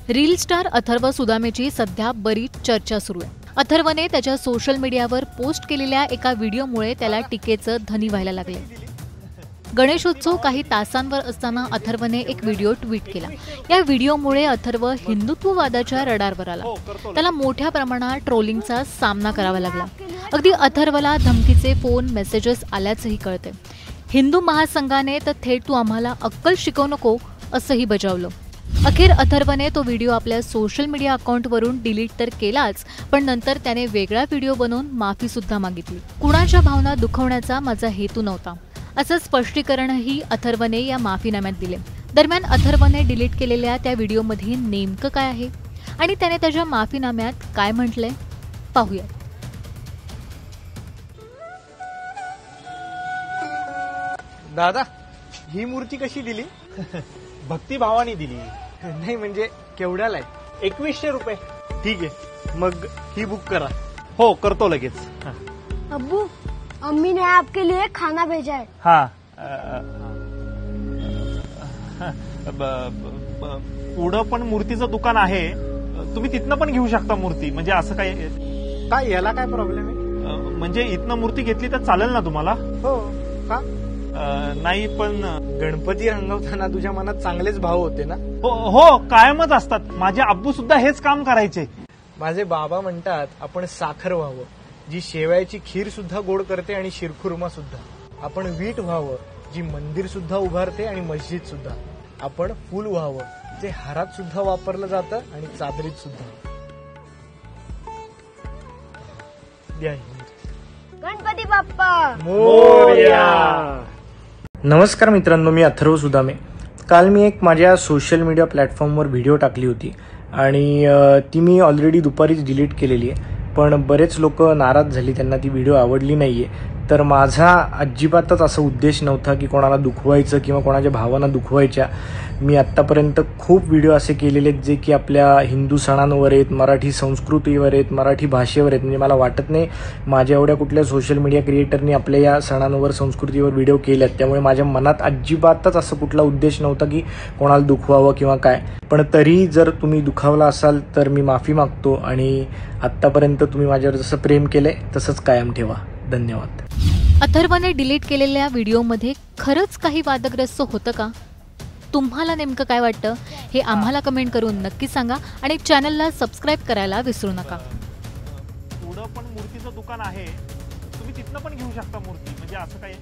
Reel star Atharva सुदामेची सध्या बरीच चर्चा सुरू आहे। अथर्वने त्याच्या सोशल मीडियावर पोस्ट केलेल्या एका व्हिडिओमुळे त्याला टीकेचं धनी व्हायला लागले। गणेशोत्सव काही तासांवर असताना अथर्वने एक व्हिडिओ ट्विट केला। या व्हिडिओमुळे अथर्व हिंदुत्ववादाच्या रडारवर आला। त्याला मोठ्या प्रमाणात ट्रोलिंगचा सामना करावा लागला। अगदी अथर्वला धमकीचे फोन मेसेजेस आल्याचंही कळते। हिंदू महासंघाने तर थेट तू आम्हाला अक्कल शिकवू नको असंही बजावलं। अखेर अथर्वने तो व्हिडिओ आपल्या सोशल मीडिया अकाउंटवरून डिलीट तर केलाच, पण नंतर त्याने वेगळा व्हिडिओ बनवून माफी सुद्धा मागितली। कुणाच्या भावना दुखवण्याचा माझा हेतू नव्हता असं स्पष्टीकरणही अथर्वने या माफीनाम्यात दिले। दरम्यान अथर्वने डिलीट केलेल्या त्या व्हिडिओमध्ये नेमकं काय आहे आणि त्याने त्याच्या माफीनाम्यात काय म्हटलंय पाहूया। दादा, ही मूर्ती कशी दिली? भक्तिभावाने दिली। नाही म्हणजे केवढ्याला आहे? 2100 रुपये। ठीक आहे, मग ही बुक करा। हो करतो लगेच। अब्बू, अम्मी ने आपके लिए खाना भेजा है। हाँ, पुढं पण मूर्तीचं दुकान आहे, तुम्ही तिथनं पण घेऊ शकता मूर्ती। म्हणजे असं काय याला काय प्रॉब्लेम आहे? म्हणजे इथनं मूर्ती घेतली तर चालेल ना तुम्हाला? हो का? नाही पण गणपती रंगवताना तुझ्या मनात चांगलेच भाव होते ना? हो कायमच असतात। माझे अब्बू सुद्धा हेच काम करायचे। माझे बाबा म्हणतात आपण साखर व्हावं, जी शेवयाची खीर सुद्धा गोड करते आणि शिरखुर्मा सुद्धा। आपण वीट व्हावं, जी मंदिर सुद्धा उभारते आणि मस्जिद सुद्धा। आपण फूल व्हावं, जे हारात सुद्धा वापरलं जातं आणि चादरीत सुद्धा। जय हिंद। गणपती बाप्पा मोरया। नमस्कार मित्रांनो, मी अथर्व सुदामे। काल मी एक माझ्या सोशल मीडिया प्लॅटफॉर्मवर व्हिडिओ टाकली होती आणि ती मी ऑलरेडी दुपारीच डिलीट केलेली आहे, पण बरेच लोक नाराज झाली, त्यांना ती व्हिडिओ आवडली नाहीये। तर माझा अजिबातच असा उद्देश नव्हता की कोणाला दुखवायचं किंवा कोणाच्या भावना दुखवायच्या। मी आत्तापर्यंत खूप व्हिडिओ असे केलेले आहेत जे की आपल्या हिंदू सणांवर आहेत, मराठी संस्कृतीवर आहेत, मराठी भाषेवर आहेत। म्हणजे मला वाटत नाही माझ्या एवढ्या कुठल्या सोशल मीडिया क्रिएटरनी आपल्या या सणांवर संस्कृतीवर व्हिडिओ केल्यात, त्यामुळे माझ्या मनात अजिबातच असं कुठला उद्देश नव्हता की कोणाला दुखवावं किंवा काय। पण तरी जर तुम्ही दुखावला असाल तर मी माफी मागतो आणि आत्तापर्यंत तुम्ही माझ्यावर जसं प्रेम केलंय तसंच कायम ठेवा। धन्यवाद। अथर्वने डिलीट केलेल्या व्हिडिओमध्ये खरंच काही वादग्रस्त होतं का? तुम्हाला नेमकं काय वाटतं हे आम्हाला कमेंट करून नक्की सांगा आणि चॅनलला सबस्क्राईब करायला विसरू नका। पुढं पण मूर्तीचं दुकान आहे, तुम्ही तिथनं पण घेऊ शकता मूर्ती। म्हणजे असं काही